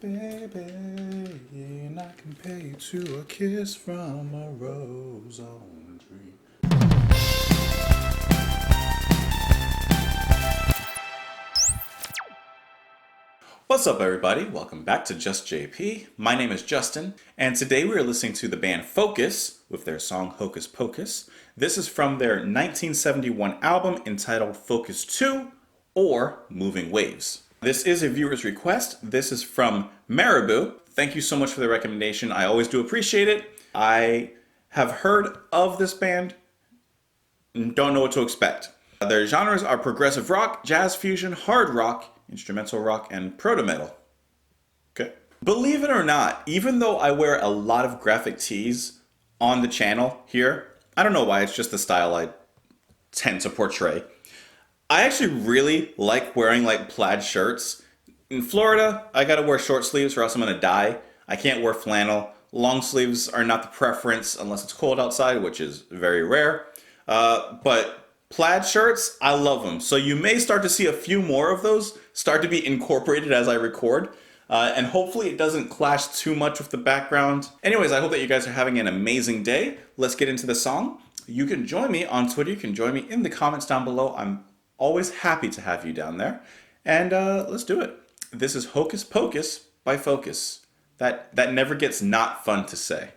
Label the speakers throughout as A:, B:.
A: Baby, not compare you to a kiss from a rose on a tree. What's up, everybody? Welcome back to Just JP. My name is Justin, and today we are listening to the band Focus with their song Hocus Pocus. This is from their 1971 album entitled Focus 2 or Moving Waves. This is a viewer's request. This is from Marabou. Thank you so much for the recommendation. I always do appreciate it. I have heard of this band and don't know what to expect. Their genres are progressive rock, jazz fusion, hard rock, instrumental rock, and proto-metal. Okay. Believe it or not, even though I wear a lot of graphic tees on the channel here, I don't know why, it's just the style I tend to portray. I actually really like wearing like plaid shirts. In Florida, I gotta wear short sleeves or else I'm gonna die. I can't wear flannel. Long sleeves are not the preference unless it's cold outside, which is very rare. But plaid shirts, I love them. So you may start to see a few more of those start to be incorporated as I record. And hopefully it doesn't clash too much with the background. Anyways, I hope that you guys are having an amazing day. Let's get into the song. You can join me on Twitter. You can join me in the comments down below. I'm always happy to have you down there. And let's do it. This is Hocus Pocus by Focus. That never gets not fun to say.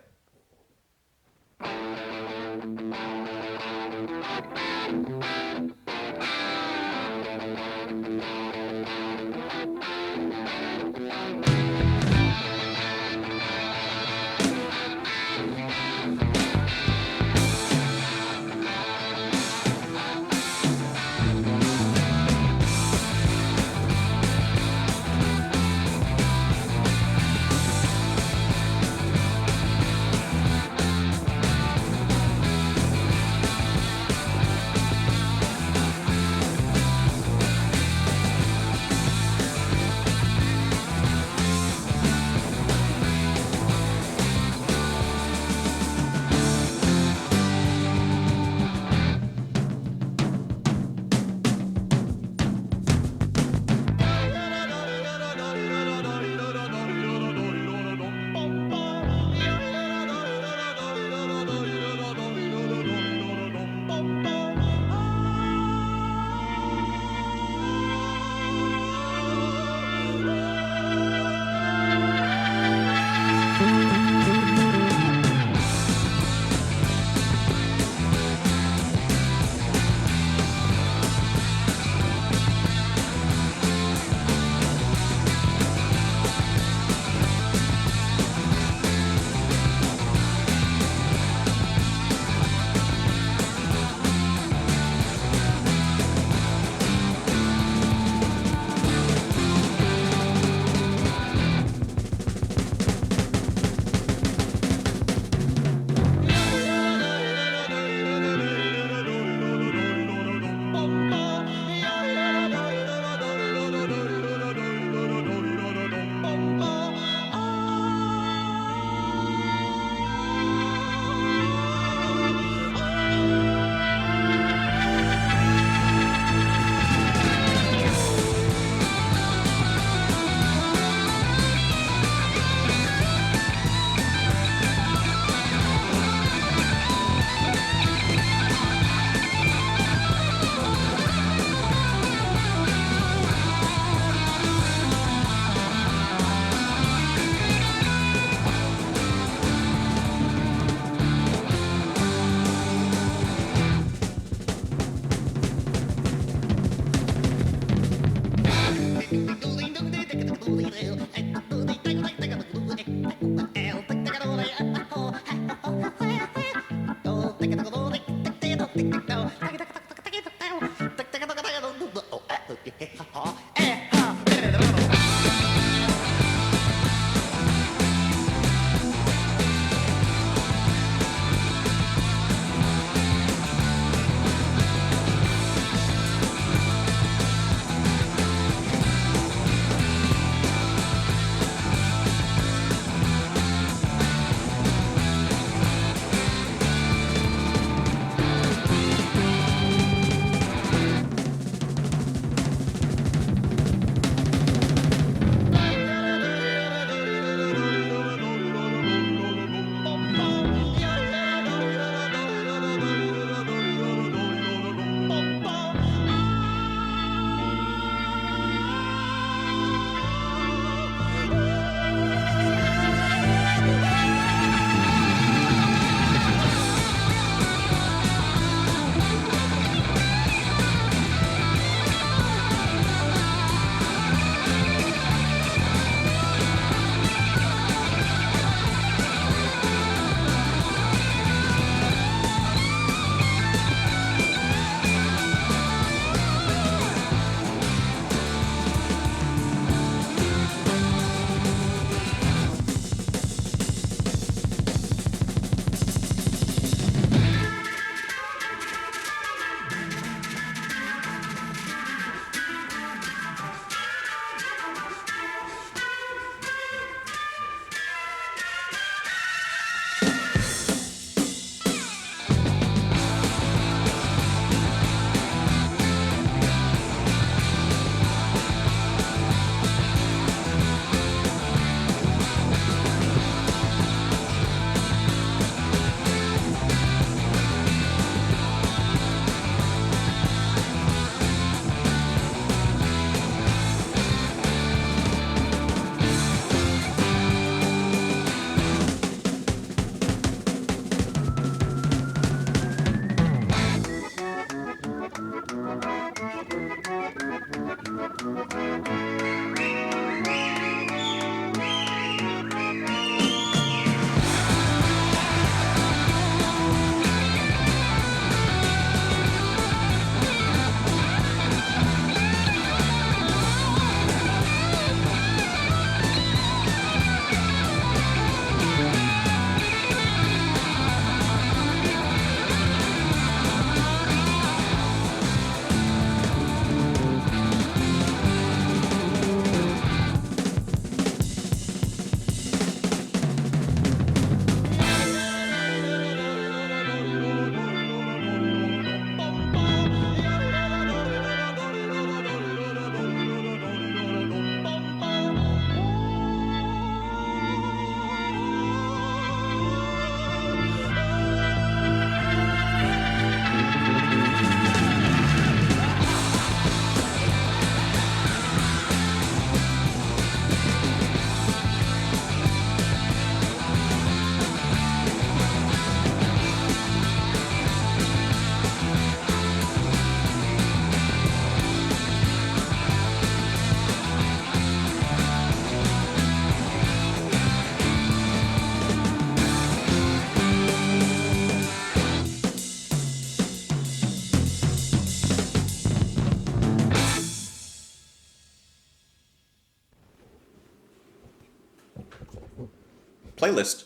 A: Playlist.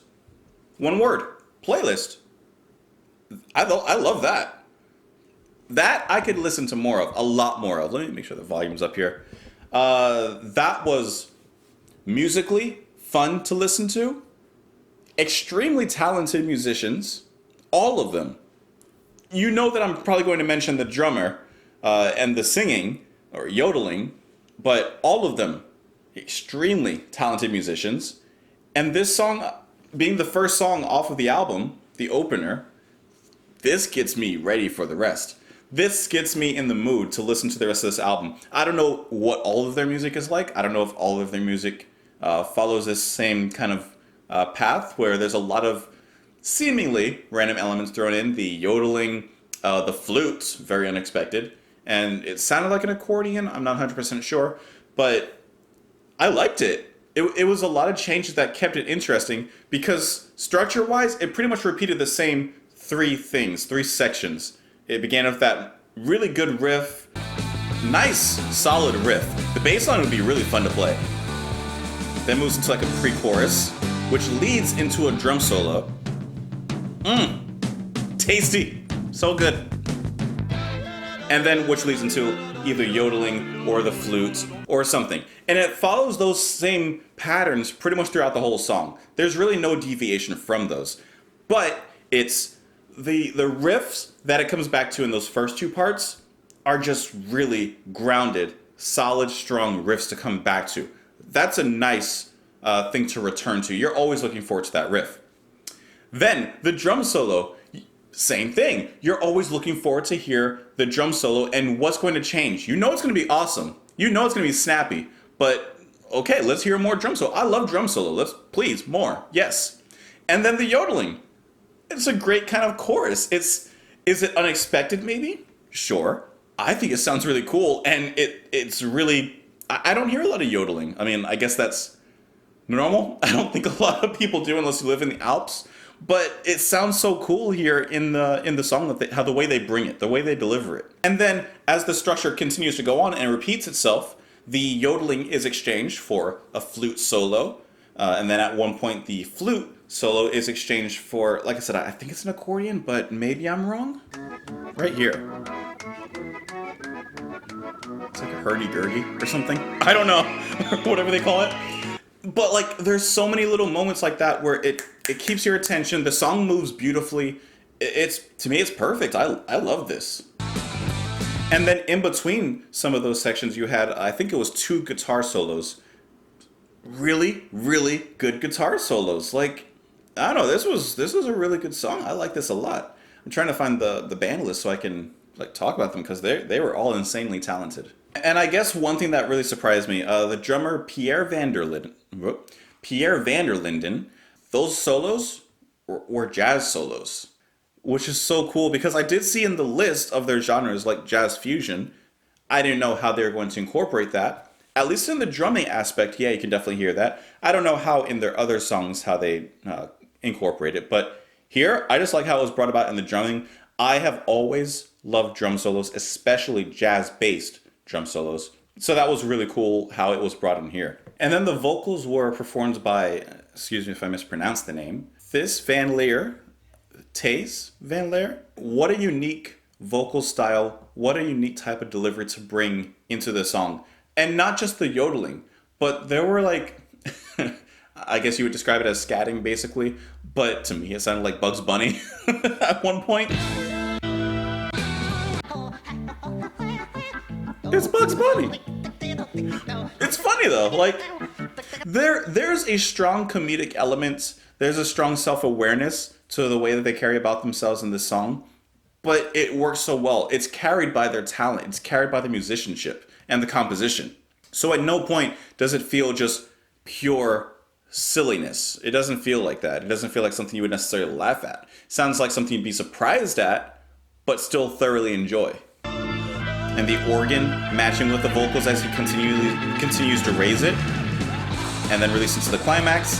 A: One word. Playlist. I love that. That I could listen to more of. A lot more of. Let me make sure the volume's up here. That was musically fun to listen to. Extremely talented musicians. All of them. You know that I'm probably going to mention the drummer and the singing or yodeling, but all of them extremely talented musicians. And this song, being the first song off of the album, the opener, this gets me ready for the rest. This gets me in the mood to listen to the rest of this album. I don't know what all of their music is like. I don't know if all of their music follows this same kind of path where there's a lot of seemingly random elements thrown in. The yodeling, the flutes, very unexpected. And it sounded like an accordion. I'm not 100% sure. But I liked it. It was a lot of changes that kept it interesting because structure-wise, it pretty much repeated the same three sections. It began with that really good riff, nice, solid riff. The bass line would be really fun to play. Then moves into like a pre-chorus, which leads into a drum solo. Tasty, so good. And then which leads into either yodeling or the flutes or something. And it follows those same patterns pretty much throughout the whole song. There's really no deviation from those. But it's the riffs that it comes back to in those first two parts are just really grounded, solid, strong riffs to come back to. That's a nice thing to return to. You're always looking forward to that riff. Then the drum solo, same thing. You're always looking forward to hear the drum solo and what's going to change. You know it's going to be awesome. You know it's going to be snappy. But okay, let's hear more drum solo. I love drum solo. Let's please more. Yes. And then the yodeling. It's a great kind of chorus. Is it unexpected maybe? Sure. I think it sounds really cool and it's really I don't hear a lot of yodeling. I mean, I guess that's normal. I don't think a lot of people do unless you live in the Alps. But it sounds so cool here in the song that how the way they bring it, the way they deliver it. And then as the structure continues to go on and repeats itself, the yodeling is exchanged for a flute solo. And then at one point the flute solo is exchanged for, like I said, I think it's an accordion, but maybe I'm wrong. Right here. It's like a hurdy-gurdy or something. I don't know. Whatever they call it. But like, there's so many little moments like that where it keeps your attention. The song moves beautifully. To me, it's perfect. I love this. And then in between some of those sections, you had, I think it was 2 guitar solos. Really, really good guitar solos. Like, I don't know, this was a really good song. I like this a lot. I'm trying to find the band list so I can like talk about them because they were all insanely talented. And I guess one thing that really surprised me, the drummer Pierre van der Linden, those solos were jazz solos, which is so cool because I did see in the list of their genres like jazz fusion. I didn't know how they were going to incorporate that. At least in the drumming aspect, yeah, you can definitely hear that. I don't know how in their other songs how they incorporate it, but here I just like how it was brought about in the drumming. I have always loved drum solos, especially jazz-based drum solos. So that was really cool how it was brought in here. And then the vocals were performed by, excuse me if I mispronounced the name, Thijs van Leer. Thijs van Leer. What a unique vocal style. What a unique type of delivery to bring into the song. And not just the yodeling, but there were like, I guess you would describe it as scatting basically, but to me it sounded like Bugs Bunny at one point. It's Bugs Bunny. It's funny though, like there's a strong comedic element, there's a strong self-awareness to the way that they carry about themselves in this song, but it works so well. It's carried by their talent, it's carried by the musicianship and the composition. So at no point does it feel just pure silliness. It doesn't feel like that. It doesn't feel like something you would necessarily laugh at. It sounds like something you'd be surprised at, but still thoroughly enjoy. And the organ matching with the vocals as he continues to raise it, and then release into the climax.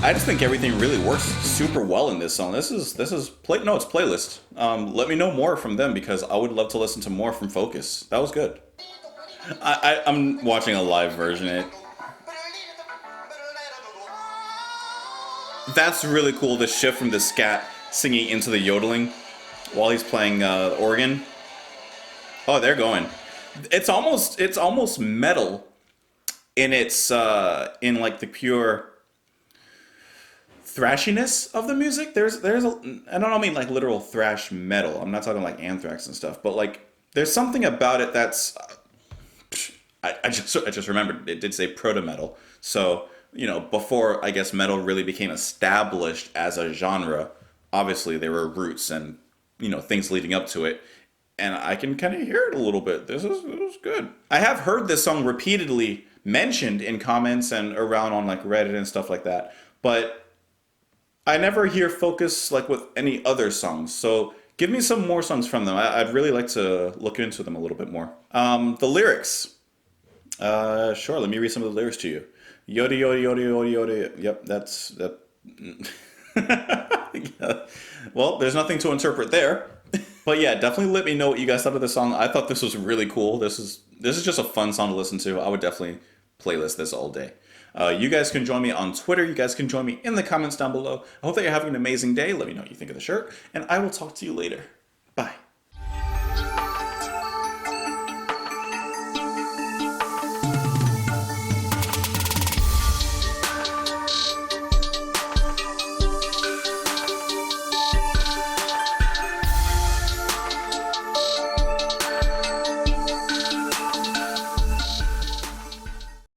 A: I just think everything really works super well in this song. It's playlist. Let me know more from them because I would love to listen to more from Focus. That was good. I'm watching a live version. That's really cool. The shift from the scat singing into the yodeling while he's playing the organ. Oh, they're going. It's almost metal in its in like the pure thrashiness of the music. There's a, I don't mean like literal thrash metal. I'm not talking like Anthrax and stuff, but like there's something about it that's I just remembered it did say proto metal. So, before I guess metal really became established as a genre, obviously there were roots and things leading up to it. And I can kind of hear it a little bit. This is good. I have heard this song repeatedly mentioned in comments and around on like Reddit and stuff like that, but I never hear Focus like with any other songs. So give me some more songs from them. I'd really like to look into them a little bit more. The lyrics. Sure. Let me read some of the lyrics to you. Yoda yoda yoda yoda yoda. Yep, that's that. Yeah. Well, there's nothing to interpret there. But yeah, definitely let me know what you guys thought of the song. I thought this was really cool. This is just a fun song to listen to. I would definitely playlist this all day. You guys can join me on Twitter. You guys can join me in the comments down below. I hope that you're having an amazing day. Let me know what you think of the shirt, and I will talk to you later. Bye.